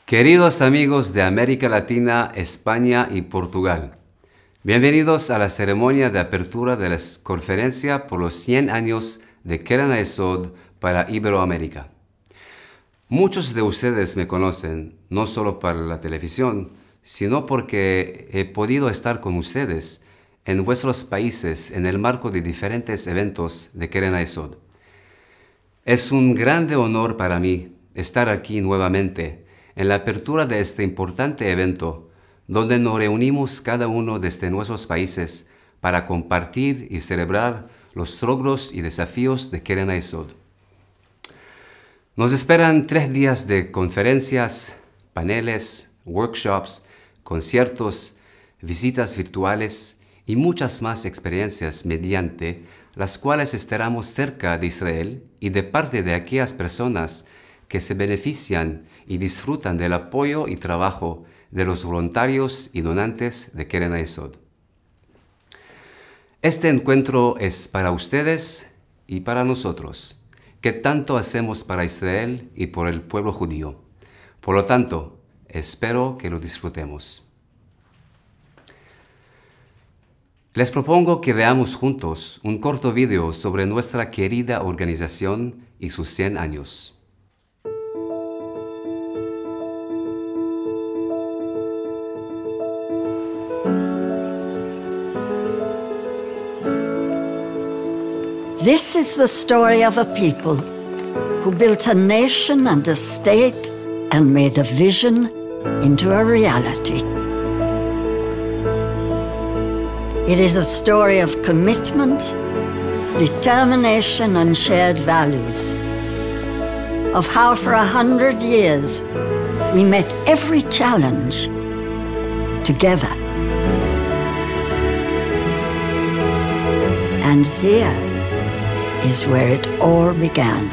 Queridos amigos de América Latina, España y Portugal, bienvenidos a la ceremonia de apertura de la conferencia por los 100 años de Keren HaYesod para Iberoamérica. Muchos de ustedes me conocen, no solo por la televisión, sino porque he podido estar con ustedes en vuestros países en el marco de diferentes eventos de Keren HaYesod. Es un grande honor para mí estar aquí nuevamente en la apertura de este importante evento, donde nos reunimos cada uno desde nuestros países para compartir y celebrar los logros y desafíos de Keren HaYesod. Nos esperan 3 días de conferencias, paneles, workshops, conciertos, visitas virtuales y muchas más experiencias mediante las cuales estaremos cerca de Israel y de parte de aquellas personas que se benefician y disfrutan del apoyo y trabajo de los voluntarios y donantes de Keren HaYesod. Este encuentro es para ustedes y para nosotros, que tanto hacemos para Israel y por el pueblo judío. Por lo tanto, espero que lo disfrutemos. Les propongo que veamos juntos un corto video sobre nuestra querida organización y sus 100 años. This is the story of a people who built a nation and a state and made a vision into a reality. It is a story of commitment, determination, and shared values, of how for 100 years we met every challenge together. And here is where it all began.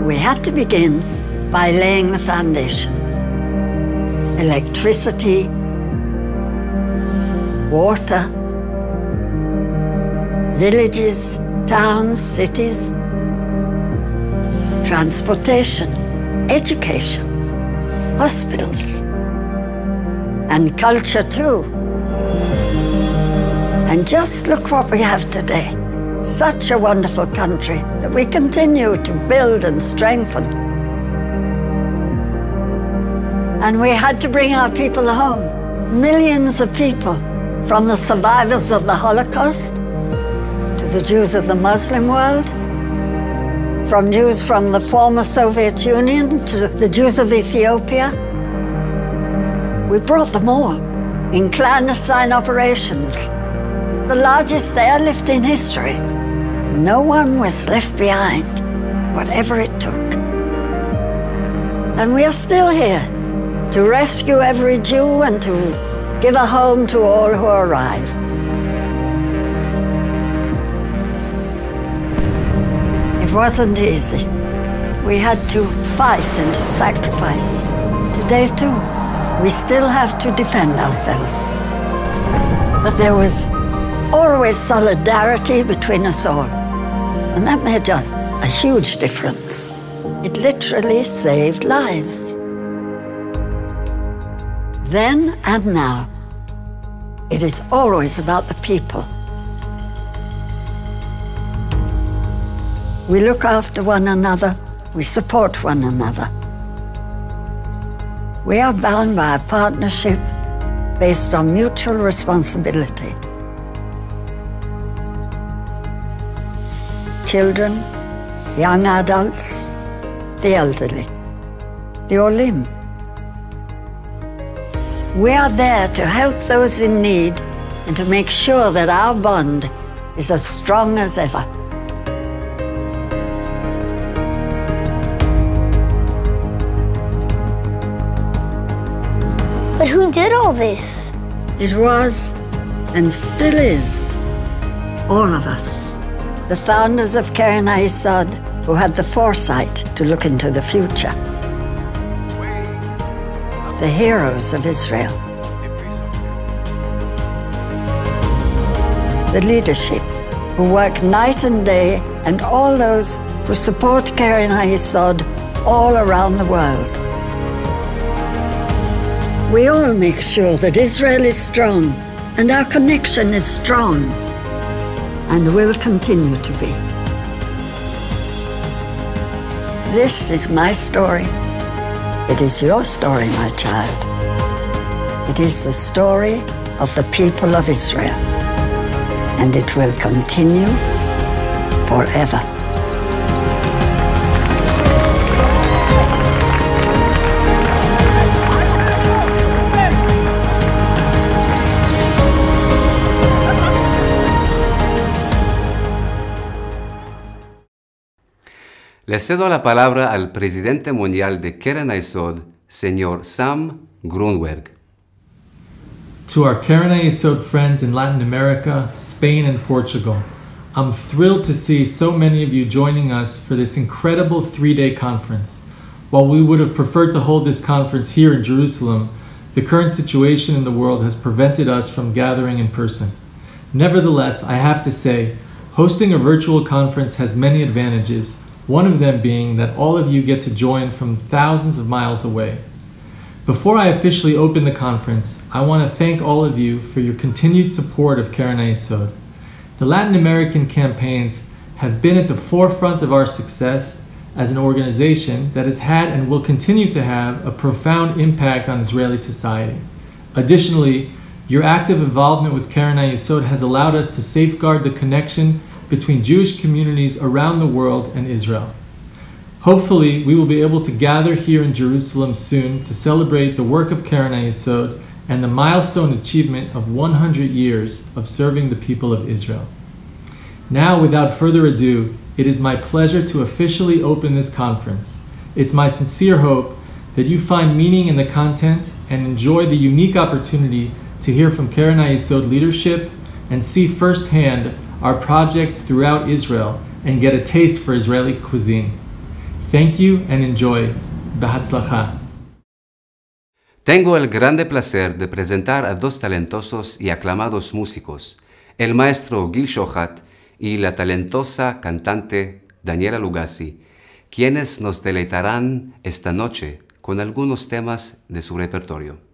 We had to begin by laying the foundation. Electricity, water, villages, towns, cities, transportation, education, hospitals, and culture too. And just look what we have today. Such a wonderful country that we continue to build and strengthen. And we had to bring our people home. Millions of people, from the survivors of the Holocaust to the Jews of the Muslim world, from Jews from the former Soviet Union to the Jews of Ethiopia. We brought them all in clandestine operations, the largest airlift in history. No one was left behind, whatever it took. And we are still here to rescue every Jew and to give a home to all who arrive. It wasn't easy. We had to fight and to sacrifice. Today too, we still have to defend ourselves. But there was always solidarity between us all. And that made a huge difference. It literally saved lives. Then and now, it is always about the people. We look after one another, we support one another. We are bound by a partnership based on mutual responsibility. Children, young adults, the elderly, the Olim. We are there to help those in need and to make sure that our bond is as strong as ever. But who did all this? It was, and still is, all of us. The founders of Keren HaYesod, who had the foresight to look into the future. The heroes of Israel. The leadership, who work night and day, and all those who support Keren HaYesod all around the world. We all make sure that Israel is strong, and our connection is strong, and will continue to be. This is my story. It is your story, my child. It is the story of the people of Israel, and it will continue forever. Le cedo la palabra al presidente mundial de Keren HaYesod, señor Sam Grunberg. To our Keren HaYesod friends in Latin America, Spain, and Portugal, I'm thrilled to see so many of you joining us for this incredible 3-day conference. While we would have preferred to hold this conference here in Jerusalem, the current situation in the world has prevented us from gathering in person. Nevertheless, I have to say, hosting a virtual conference has many advantages, one of them being that all of you get to join from thousands of miles away. Before I officially open the conference, I want to thank all of you for your continued support of Keren HaYesod. The Latin American campaigns have been at the forefront of our success as an organization that has had and will continue to have a profound impact on Israeli society. Additionally, your active involvement with Keren HaYesod has allowed us to safeguard the connection between Jewish communities around the world and Israel. Hopefully, we will be able to gather here in Jerusalem soon to celebrate the work of Keren HaYesod and the milestone achievement of 100 years of serving the people of Israel. Now, without further ado, it is my pleasure to officially open this conference. It's my sincere hope that you find meaning in the content and enjoy the unique opportunity to hear from Keren HaYesod leadership and see firsthand our projects throughout Israel and get a taste for Israeli cuisine. Thank you and enjoy. Behatzlacha. Tengo el grande placer de presentar a dos talentosos y aclamados músicos, el maestro Gil Shohat y la talentosa cantante Daniela Lugassi, quienes nos deleitarán esta noche con algunos temas de su repertorio.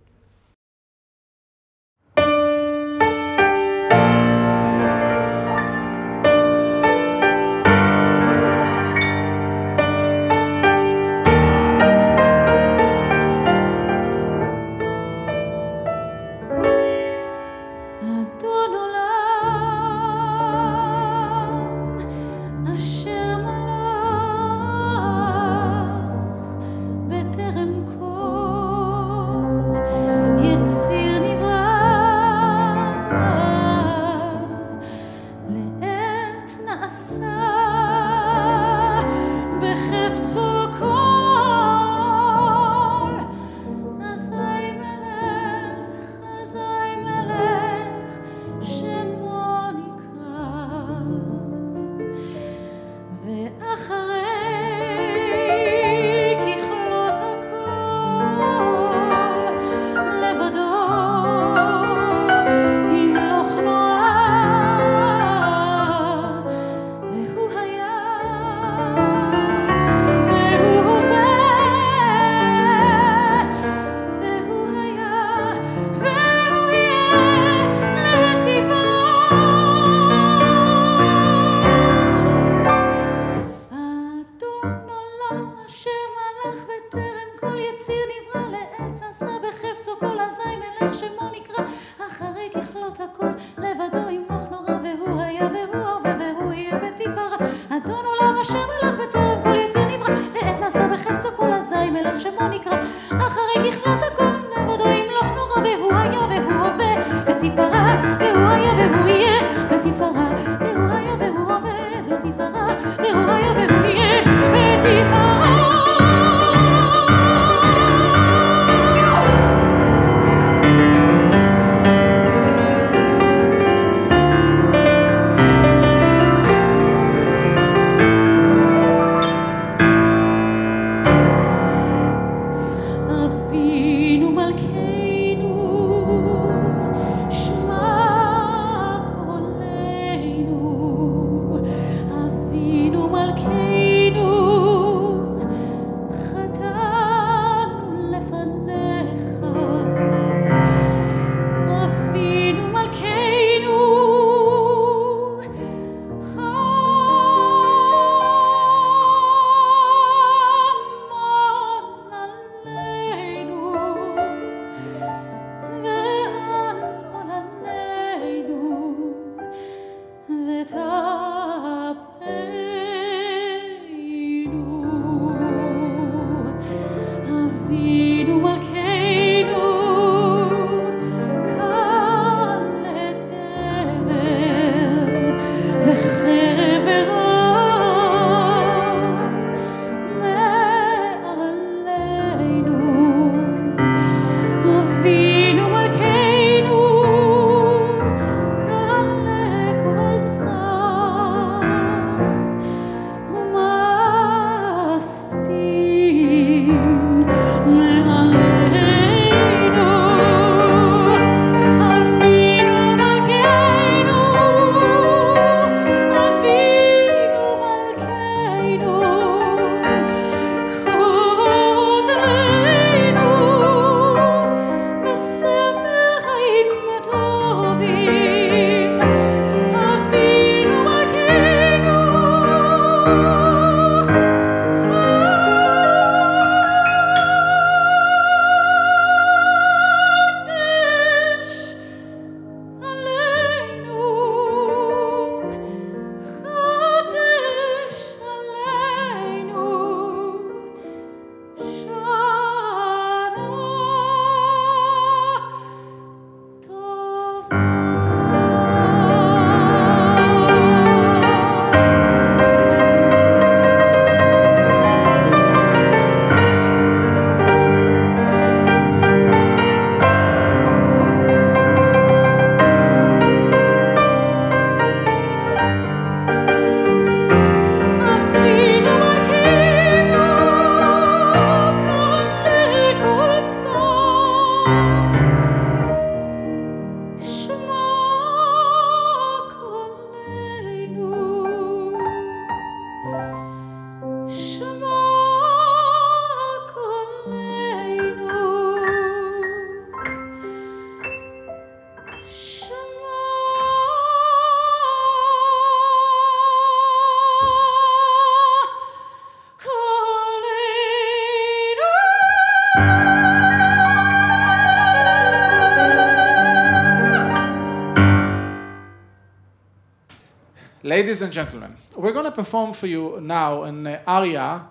Ladies and gentlemen, we're going to perform for you now an aria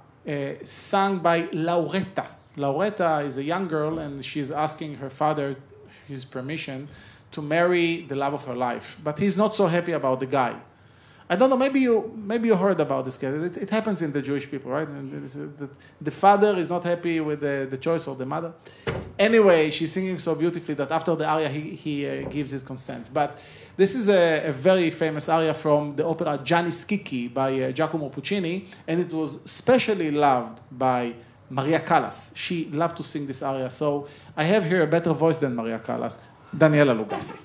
sung by Lauretta. Lauretta is a young girl, and she's asking her father his permission to marry the love of her life. But he's not so happy about the guy. I don't know, maybe you heard about this case. It happens in the Jewish people, right? And the father is not happy with the choice of the mother. Anyway, she's singing so beautifully that after the aria, he gives his consent. But this is a very famous aria from the opera Gianni Schicchi by Giacomo Puccini, and it was specially loved by Maria Callas. She loved to sing this aria, so I have here a better voice than Maria Callas, Daniela Lugassi.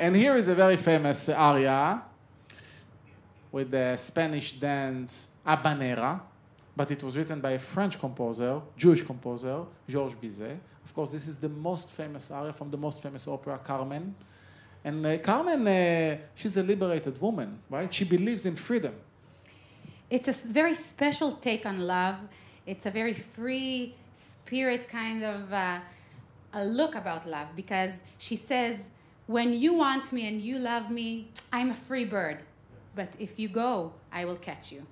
And here is a very famous aria with the Spanish dance Habanera, but it was written by a French composer, Jewish composer, Georges Bizet. Of course, this is the most famous aria from the most famous opera, Carmen. And Carmen, she's a liberated woman, right? She believes in freedom. It's a very special take on love. It's a very free spirit kind of a look about love, because she says, when you want me and you love me, I'm a free bird. But if you go, I will catch you.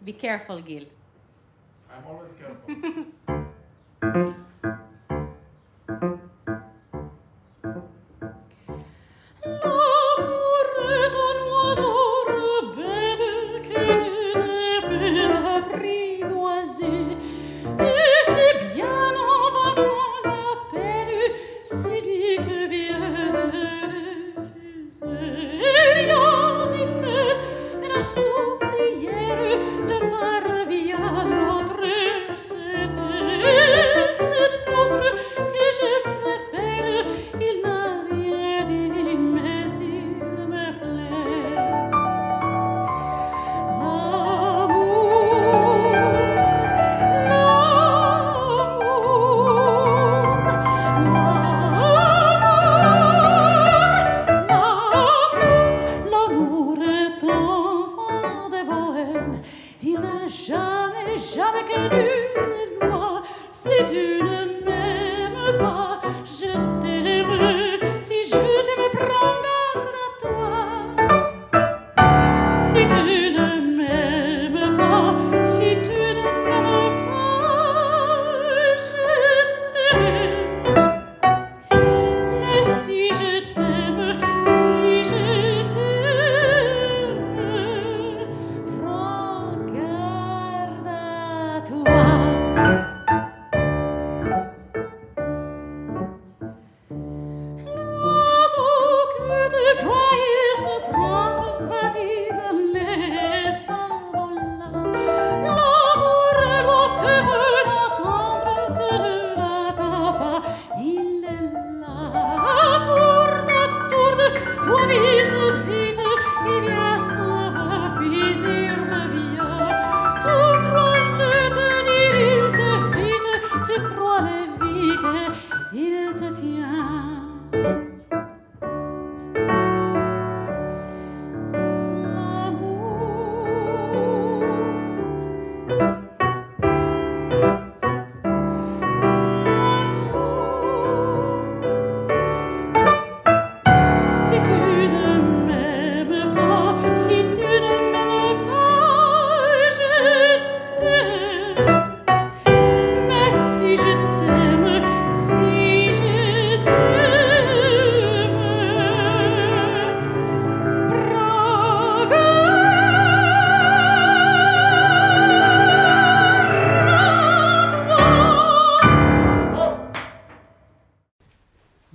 Be careful, Gil. I'm always careful. Le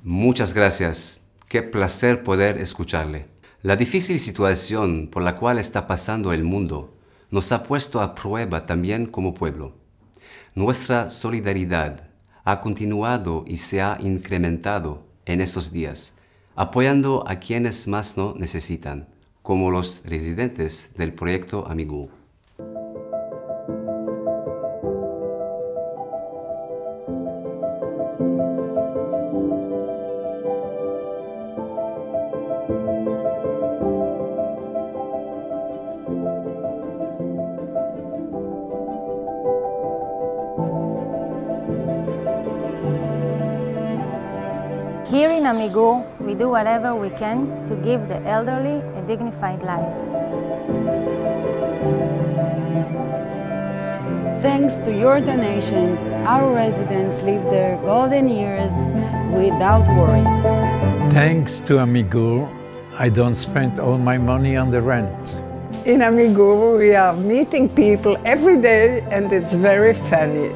Muchas gracias. Qué placer poder escucharle. La difícil situación por la cual está pasando el mundo nos ha puesto a prueba también como pueblo. Nuestra solidaridad ha continuado y se ha incrementado en esos días, apoyando a quienes más lo necesitan, como los residentes del proyecto Amigú. Here in Amigú, we do whatever we can to give the elderly a dignified life. Thanks to your donations, our residents live their golden years without worry. Thanks to Amigú, I don't spend all my money on the rent. In Amigú, we are meeting people every day and it's very funny.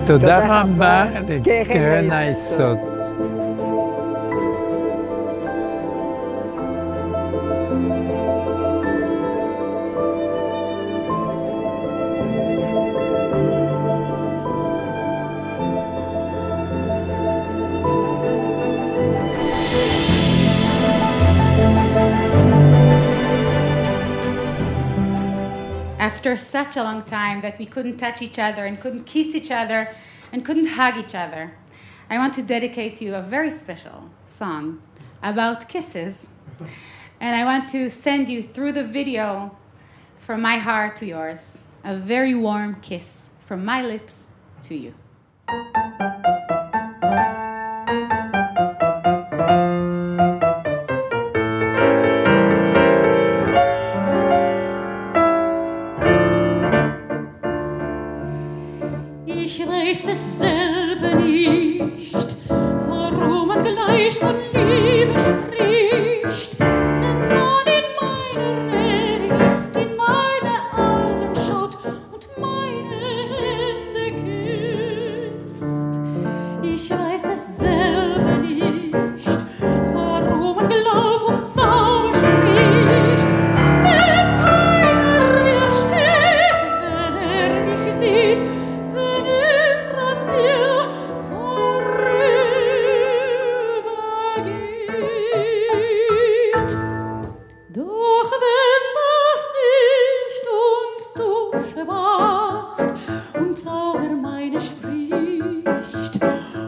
תודה רבה לקרן היסוד. After such a long time that we couldn't touch each other and couldn't kiss each other and couldn't hug each other, I want to dedicate you a very special song about kisses. And I want to send you through the video from my heart to yours, a very warm kiss from my lips to you. Ich weiß es selber nicht, warum man gleich von Liebe spricht. Wenn man in meiner Nähe ist, in meine Augen schaut und meine Hände küsst. Ich weiß es selber nicht, warum man Glaub und Zauber spricht. Denn keiner widersteht, wenn mich sieht, wenn an mir vorübergeht. Doch wenn das Licht und Dusche macht und Zauber meine spricht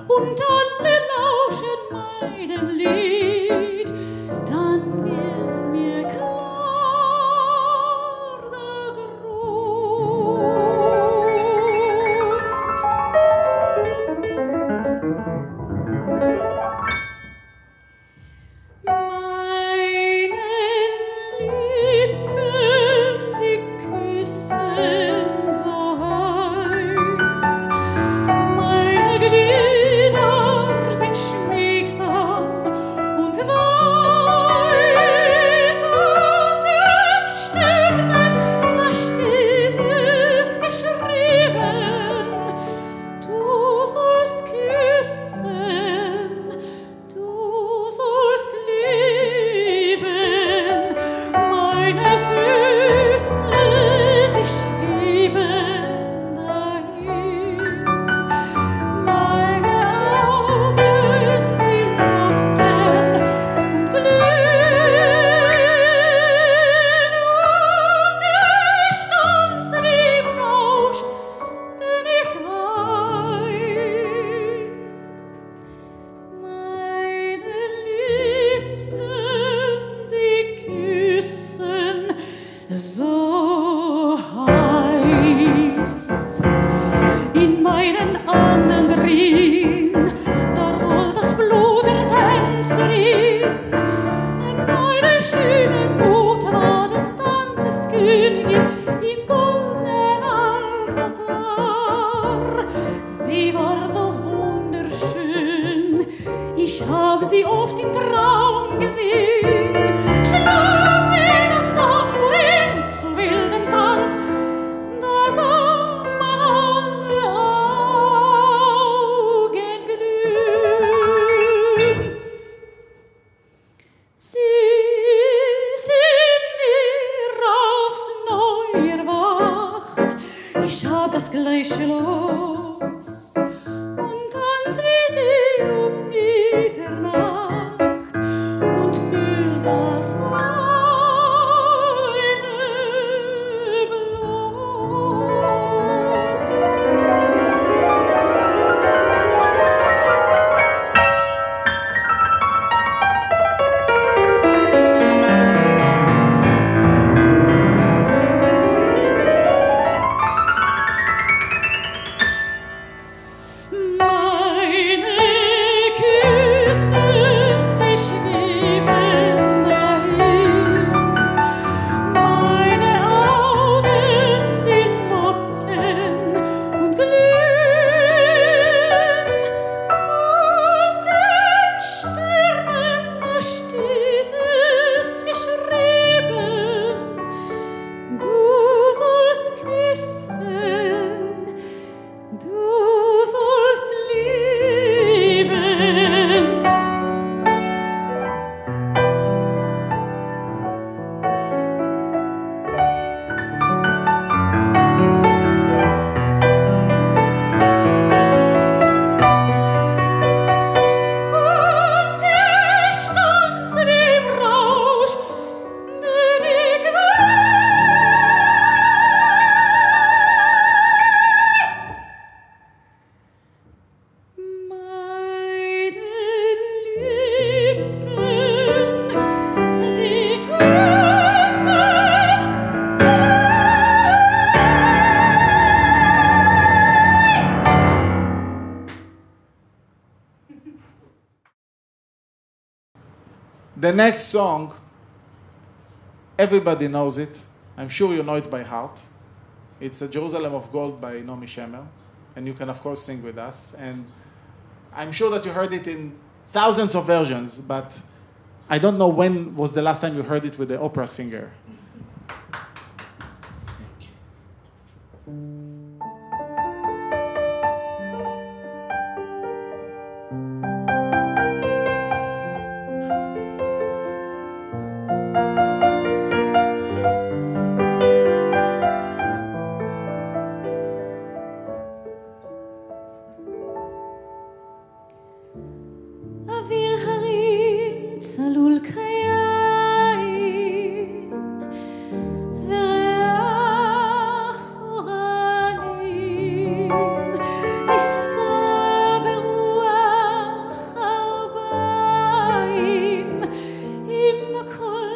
und alle lauschen meinem Lied, dann wird mir klar der Grund, im goldenen Alcazar. Sie war so wunderschön, ich hab sie oft im Traum gesehen. Schlug sie das Tambourin zu wildem Tanz, da sah man alle Augen glühen. Sie sind mir aufs Neue erwacht, ich hab das gleiche Los und tanz wie sie um Mitternacht und fühl das meine bloß. Meine Küsse, die schweben dahin. Meine Augen sind Locken und glühen. Und den Sternen, da steht es geschrieben, du sollst küssen, du sollst lieben. Und ich tanz wie im Rausch, denn ich meine Lippen, sie küssen. The next song, everybody knows it. I'm sure you know it by heart. It's a Jerusalem of Gold by Naomi Shemer, and you can of course sing with us. And I'm sure that you heard it in thousands of versions, but I don't know when was the last time you heard it with the opera singer. אוויר הרים צלול קיים וריח אורנים נישא ברוח ארבעים עם כל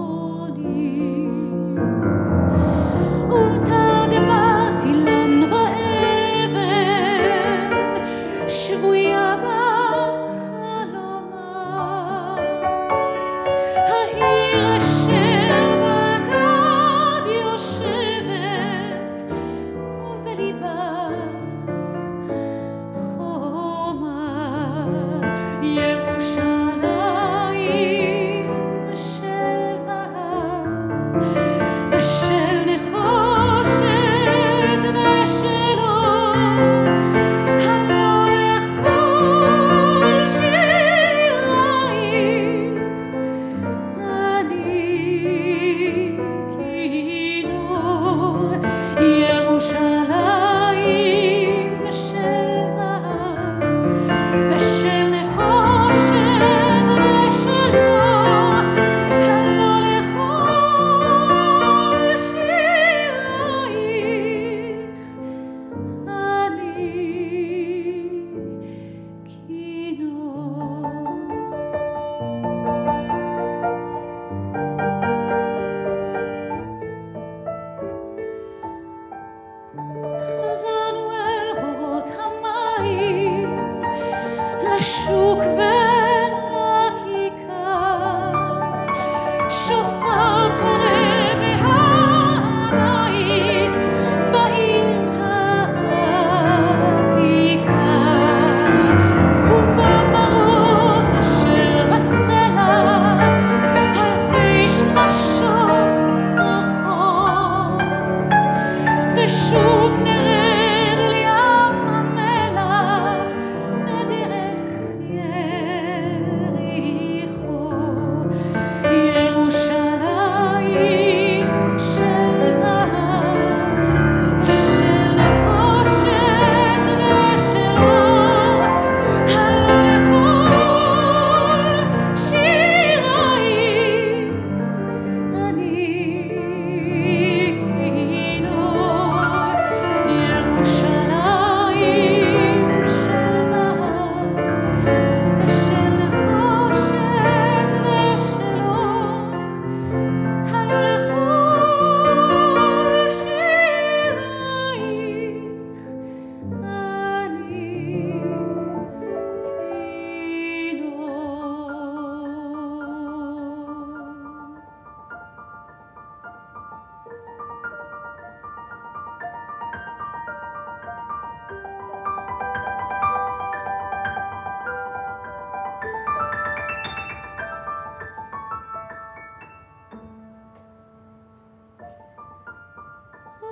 פעמונים ובתרדמת אילן ואבן שבויה בחלומה העיר אשר בגד יושבת ובליבה חומה ירושלים של זהב ושל נחושת ושל אור הלא לכל שירייך אני כינור ירושלים של זהב ושל נחושת ושל אור הלא לכל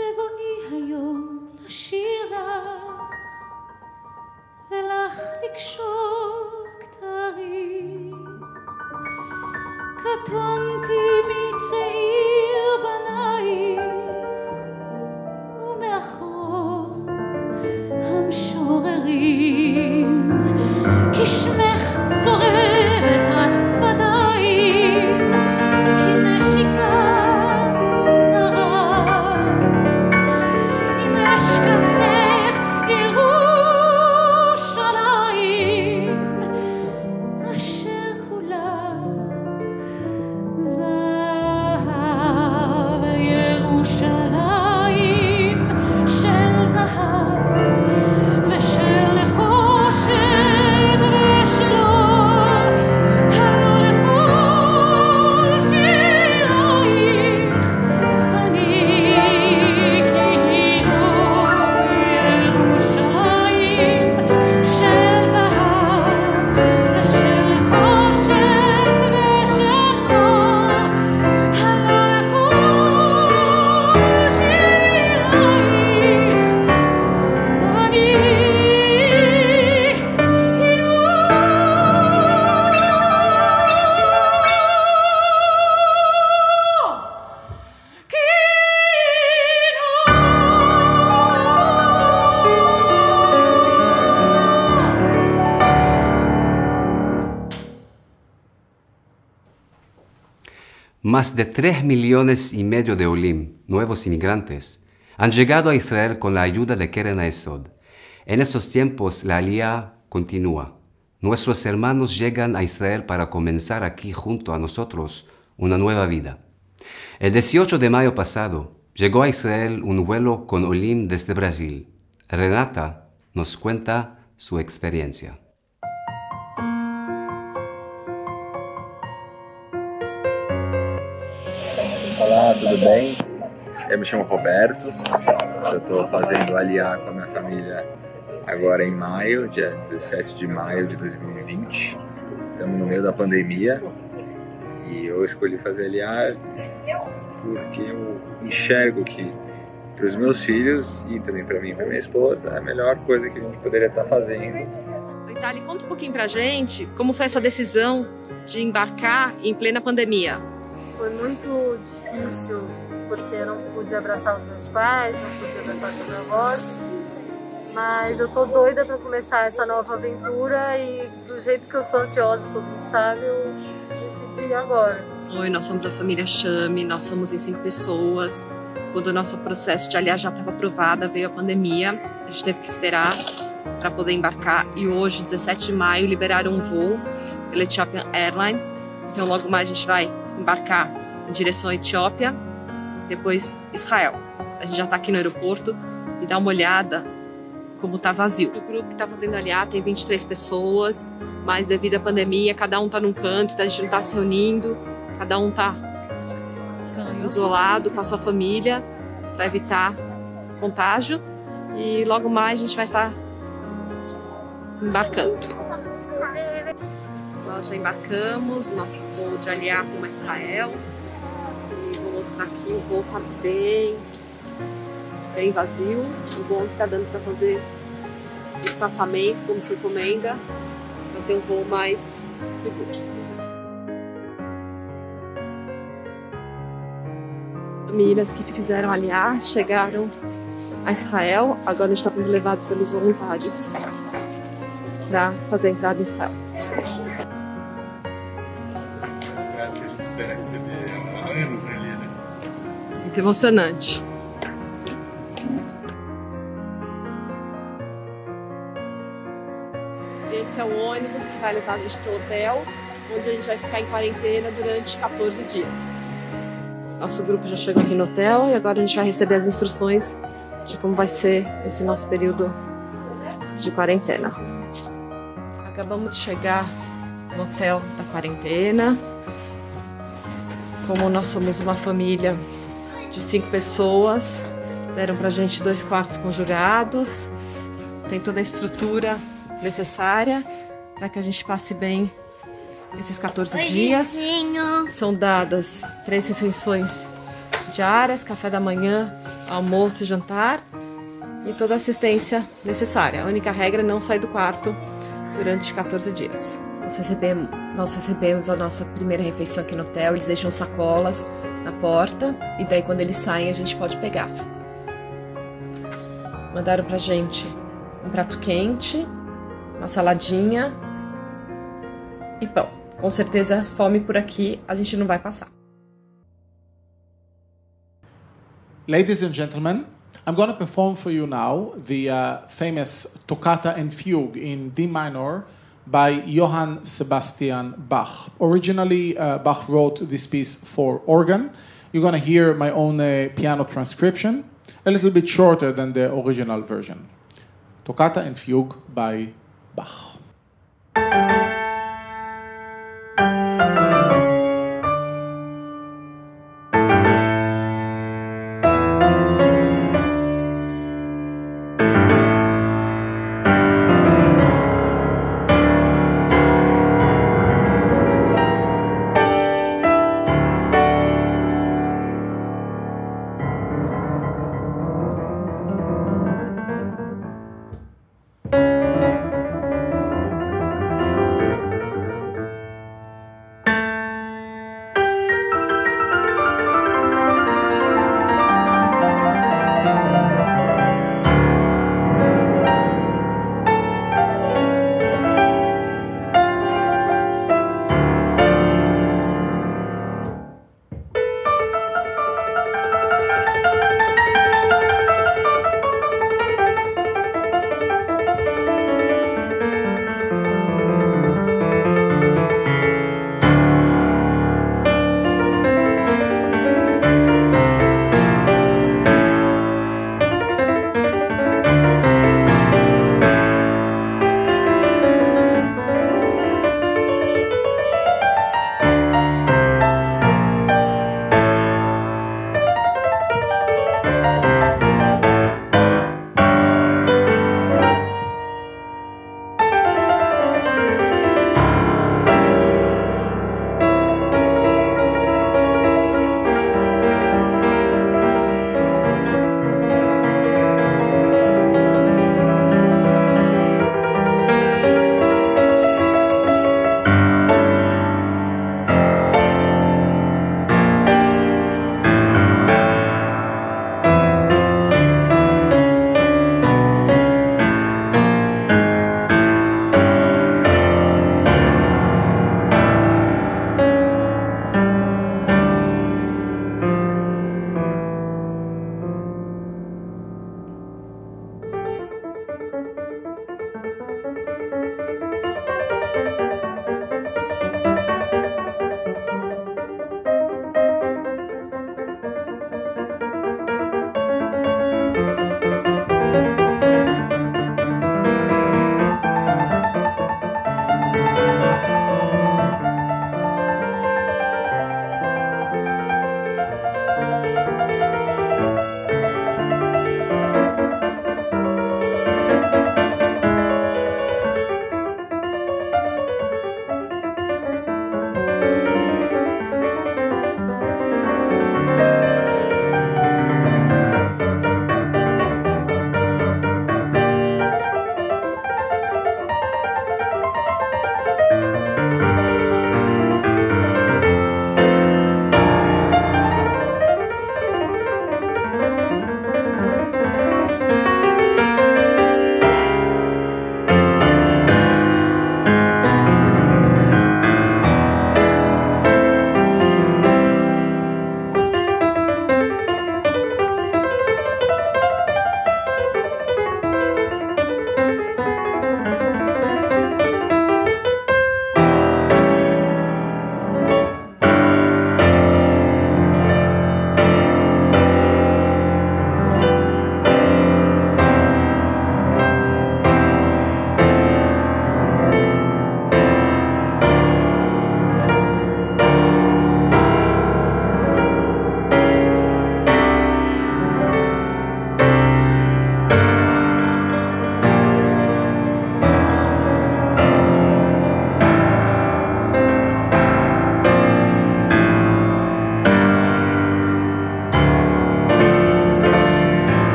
בבואי היום לשיר לך ולך לקשור כתרים. קטונתי מצעיר בנייך ומאחרון המשוררים, כי שמך צורב את השפתיים, כי נשיקת שרף עם אשקפך ירושלים אשר כולה זהב, ירושלים של זהב ושל נחושת ושל אור, הלא לכל שירייך אני כאילו ירושלים של זהב ושל נחושת ושל אור, הלא לכל שירייך אני Más de 3,5 millones de Olim, nuevos inmigrantes, han llegado a Israel con la ayuda de Keren HaYesod. En esos tiempos la Aliyah continúa. Nuestros hermanos llegan a Israel para comenzar aquí junto a nosotros una nueva vida. El 18 de mayo pasado llegó a Israel un vuelo con Olim desde Brasil. Renata nos cuenta su experiencia. Olá, tudo bem? Eu me chamo Roberto, eu estou fazendo Aliyah com a minha família agora em maio, dia 17 de maio de 2020. Estamos no meio da pandemia e eu escolhi fazer Aliyah porque eu enxergo que para os meus filhos e também para mim e para minha esposa é a melhor coisa que a gente poderia estar fazendo. Itália, conta um pouquinho pra gente como foi essa decisão de embarcar em plena pandemia. Foi muito difícil, porque eu não pude abraçar os meus pais, não pude abraçar os meus avós, mas eu tô doida para começar essa nova aventura e do jeito que eu sou ansiosa, todo mundo sabe, eu decidi agora. Oi, nós somos a família Chame, nós somos em 5 pessoas. Quando o nosso processo de Aliyah já estava aprovado, veio a pandemia, a gente teve que esperar para poder embarcar e hoje, 17 de maio, liberaram um voo pela Ethiopian Airlines, então logo mais a gente vai embarcar em direção à Etiópia, depois Israel. A gente já está aqui no aeroporto e dá uma olhada como está vazio. O grupo que está fazendo Aliyah tem 23 pessoas, mas devido à pandemia, cada um está num canto, então a gente não está se reunindo, cada um está isolado com a sua família para evitar contágio e logo mais a gente vai estar embarcando. Nós já embarcamos, nosso voo de Aliyah rumo a Israel e vou mostrar aqui, o voo está bem vazio, o bom que está dando para fazer o espaçamento como se encomenda, para ter um voo mais seguro. Famílias que fizeram Aliyah chegaram a Israel, agora a gente está sendo levado pelos voluntários para fazer a entrada em Israel. Espera receber há anos ali, né? Muito emocionante. Esse é o ônibus que vai levar a gente para o hotel, onde a gente vai ficar em quarentena durante 14 dias. Nosso grupo já chegou aqui no hotel e agora a gente vai receber as instruções de como vai ser esse nosso período de quarentena. Acabamos de chegar no hotel da quarentena. Como nós somos uma família de 5 pessoas, deram pra gente 2 quartos conjurados, tem toda a estrutura necessária para que a gente passe bem esses 14 dias. São dadas 3 refeições diárias, café da manhã, almoço e jantar e toda a assistência necessária. A única regra é não sair do quarto durante 14 dias. Nós recebemos a nossa primeira refeição aqui no hotel, eles deixam sacolas na porta e daí quando eles saem a gente pode pegar. Mandaram pra gente um prato quente, uma saladinha e pão. Com certeza, fome por aqui a gente não vai passar. Ladies and gentlemen, I'm going to perform for you now the famous Toccata and Fugue in D minor by Johann Sebastian Bach. Originally, Bach wrote this piece for organ. You're going to hear my own piano transcription, a little bit shorter than the original version. Toccata and Fugue by Bach.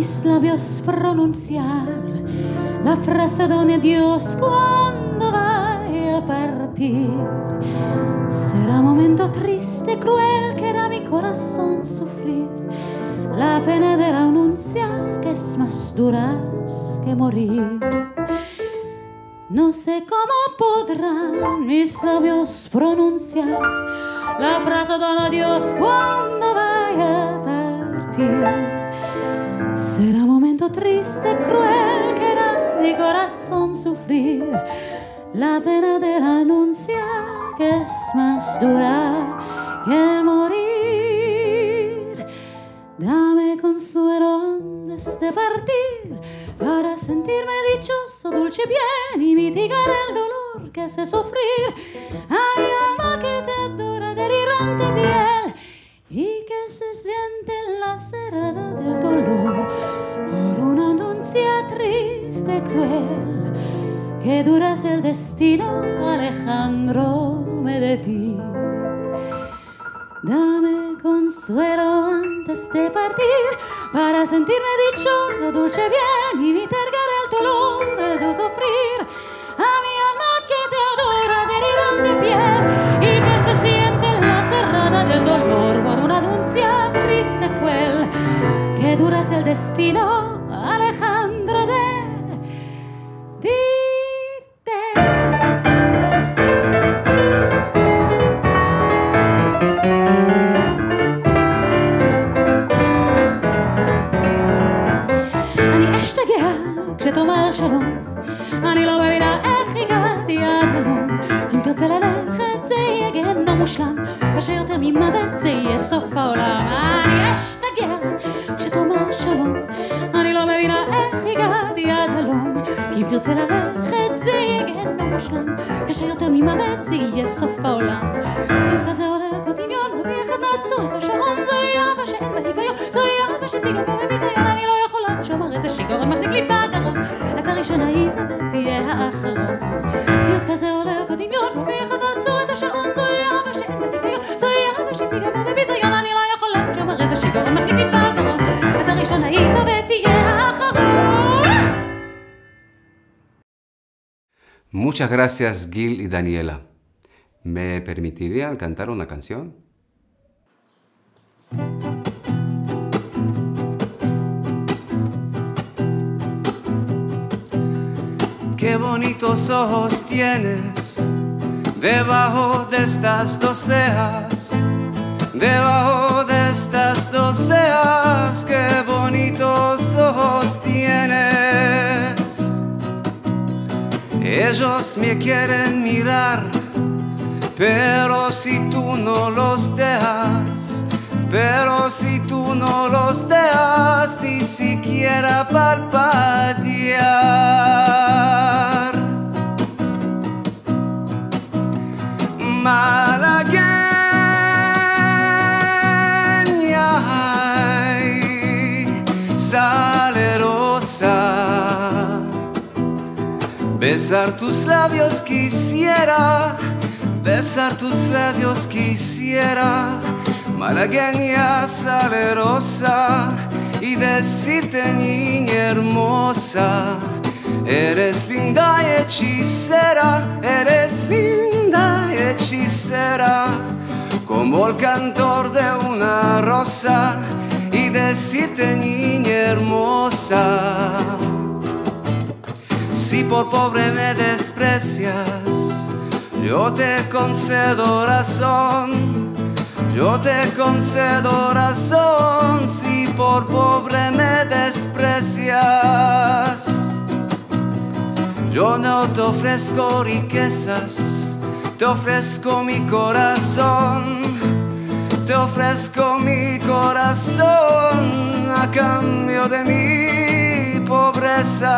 mis labios pronunciar la frase donde Dios cuando vaya a partir. Será momento triste, cruel, que hará mi corazón sufrir la pena de la anunciar que es más dura que morir. No sé cómo podrán mis labios pronunciar la frase donde Dios cuando vaya a partir. Será momento triste, cruel, que hará mi corazón sufrir la pena del anunciar que es más dura que el morir. Dame consuelo antes de partir para sentirme dichoso, dulce bien y mitigar el dolor que hace sufrir a mi alma que te adora de rirante piel y que se siente lacerada del dolor por una anuncia triste, cruel, que dura es el destino alejándome de ti. Dame consuelo antes de partir para sentirme dichoso, dulce bien y mitigar el dolor de sufrir a mi alma que te adora de rirante piel y que se siente lacerada del dolor por una anuncia triste, cruel, que dura es el destino alejandro de ti. אני אשתגע כשתאמר שלום, אני לא מבינה איך הגעתי עד הלום. אם תרצה ללכת זה יהיה גיהנום מושלם, כאשר יותר ממוות זה יהיה סוף העולם. אני אשתגע כשתאמר שלום, אני לא מבינה איך הגעתי עד הלום. כי אם תרצה ללכת זה יהיה גיהנום מושלם, כאשר יותר ממוות זה יהיה סוף העולם. סיוט כזה עולה כדמיון, וביחד נעצור את השעון. זוהי אהבה שאין בה היגיון, זוהי אהבה שתיגמר בביזיון. אני לא יכולה לשמר איזה שיגעון מחניק לי בגרון. אתה ראשון היית ותהיה האחרון. סיוט כזה עולה כדמיון, וביחד נעצור את השעון. זוהי אהבה שאין בה היגיון, זוהי אהבה שתיגמר בביזיון. אני לא יכולה לשמר איזה שיגעון מחניק לי בגרון. אתה ראשון היית ותהיה האחרון. Muchas gracias, Gil y Daniela. ¿Me permitirían cantar una canción? Qué bonitos ojos tienes debajo de estas dos cejas, debajo de estas dos cejas. Qué bonitos ojos tienes. Ellos me quieren mirar, pero si tú no los dejas, pero si tú no los dejas ni siquiera parpadear. Malagueña, ay, salerosa, besar tus labios quisiera, besar tus labios quisiera, malagueña salerosa, y decirte niña hermosa, eres linda y hechicera, eres linda y hechicera, como el cantor de una rosa, y decirte niña hermosa. Si por pobre me desprecias, yo te concedo razón, yo te concedo razón. Si por pobre me desprecias, yo no te ofrezco riquezas, te ofrezco mi corazón, te ofrezco mi corazón a cambio de mi pobreza.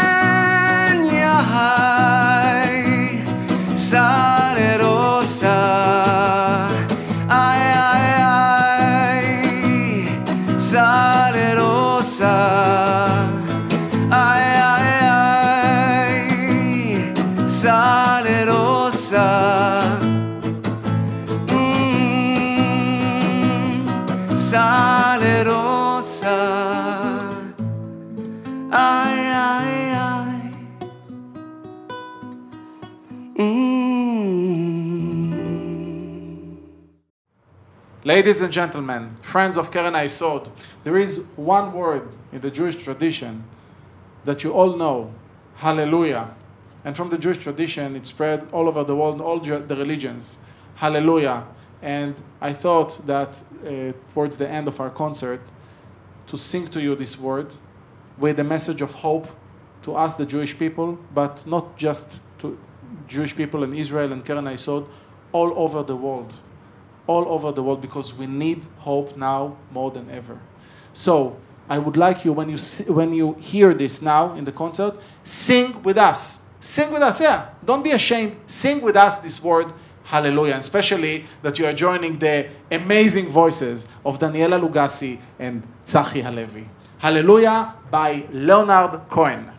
Malagueña, ay, salerosa, ay, ay, ay, salerosa, ay, ay, ay, salerosa. salerosa. Ay, ay, ay. Ladies and gentlemen, friends of Keren HaYesod, there is one word in the Jewish tradition that you all know, Hallelujah. And from the Jewish tradition, it spread all over the world, in all the religions, Hallelujah. And I thought that towards the end of our concert, to sing to you this word with a message of hope to us, the Jewish people, but not just to Jewish people in Israel and Keren HaYesod, all over the world. All over the world, because we need hope now more than ever. So I would like you, when you hear this now in the concert, sing with us. Sing with us, yeah. Don't be ashamed. Sing with us this word, Hallelujah. And especially that you are joining the amazing voices of Daniela Lugassi and Tzachi Halevi. Hallelujah by Leonard Cohen.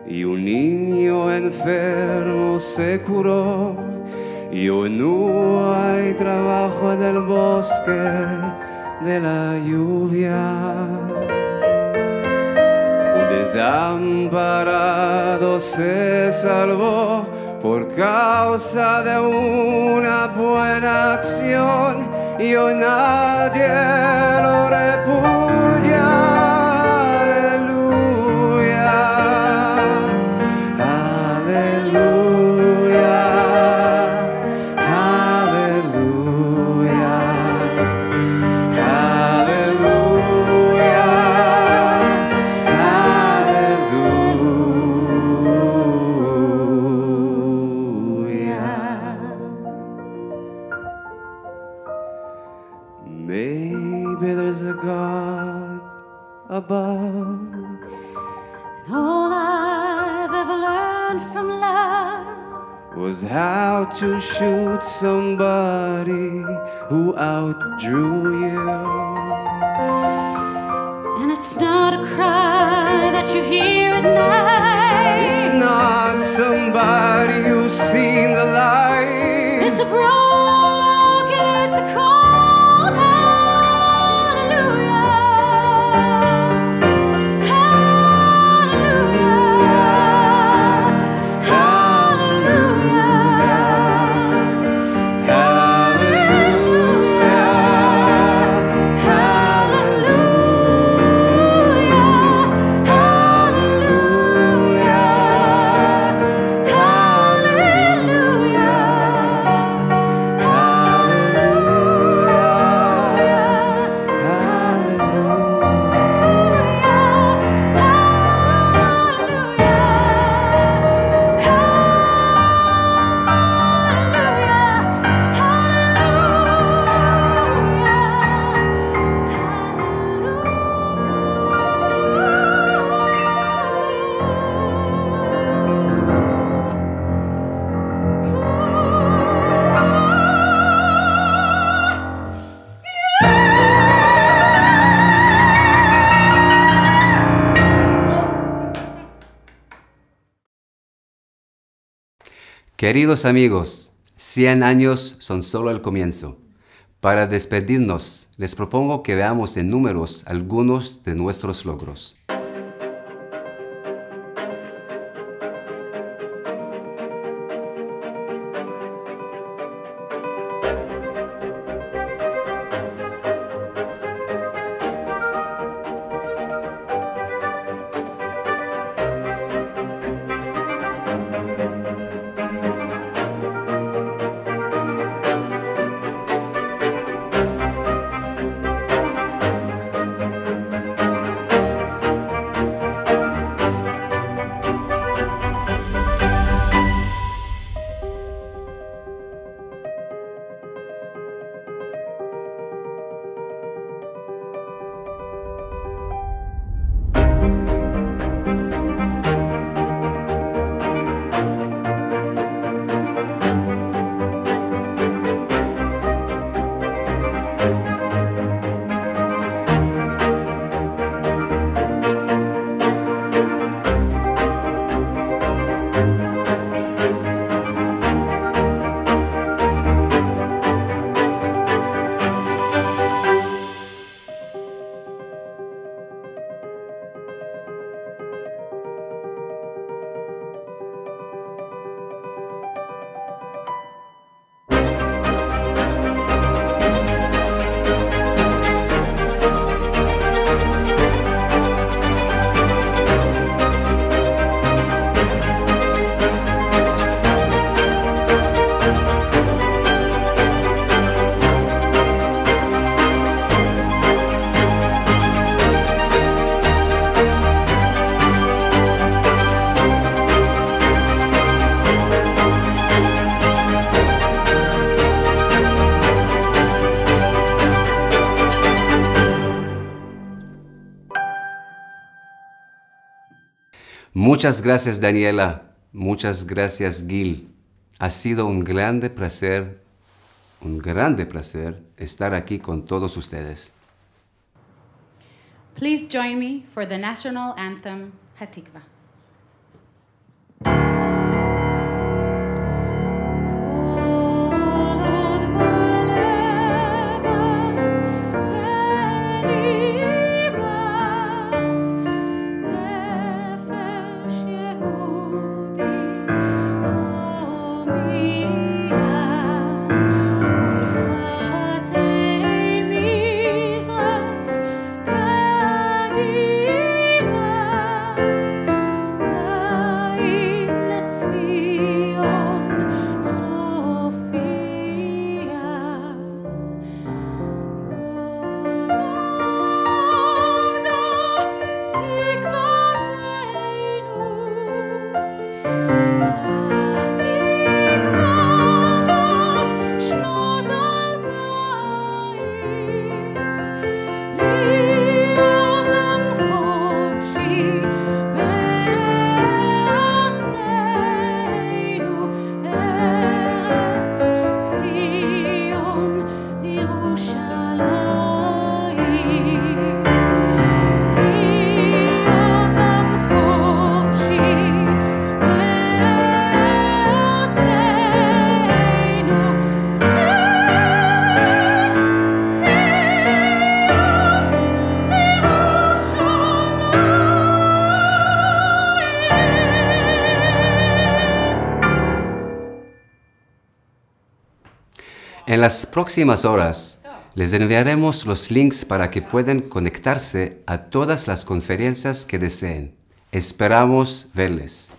Y un niño enfermo se curó, y hoy no hay trabajo en el bosque de la lluvia. Un desamparado se salvó por causa de una buena acción, y hoy nadie lo repudia. Was how to shoot somebody who outdrew you. And it's not a cry that you hear at night. It's not somebody who's seen the light. It's a broken, it's a cold hallelujah. Queridos amigos, 100 años son solo el comienzo. Para despedirnos, les propongo que veamos en números algunos de nuestros logros. Muchas gracias, Daniela. Muchas gracias, Gil. Ha sido un grande placer estar aquí con todos ustedes. Please join me for the national anthem, Hatikva. En las próximas horas, les enviaremos los links para que puedan conectarse a todas las conferencias que deseen. Esperamos verles.